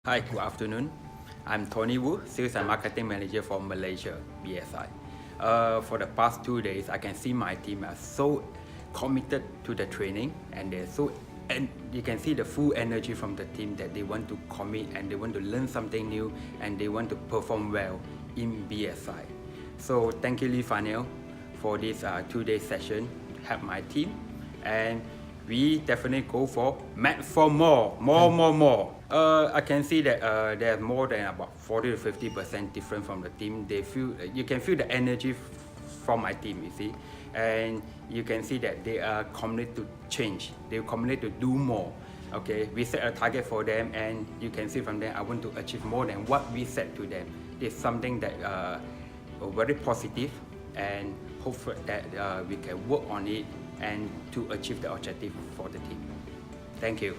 Hi, good afternoon. I'm Tony Wu, Sales and Marketing Manager for Malaysia, BSI. For the past 2 days, I can see my team are so committed to the training, and you can see the full energy from the team that they want to commit and they want to learn something new and they want to perform well in BSI. So thank you, Leigh, Farnell, for this 2-day session to help my team, and we definitely go for more. I can see that there's more than about 40 to 50% different from the team. You can feel the energy from my team, you see, and you can see that they are committed to change. They're committed to do more. Okay, we set a target for them, and you can see from them, I want to achieve more than what we set to them. It's something that very positive, and hopefully that we can work on it and to achieve the objective for the team. Thank you.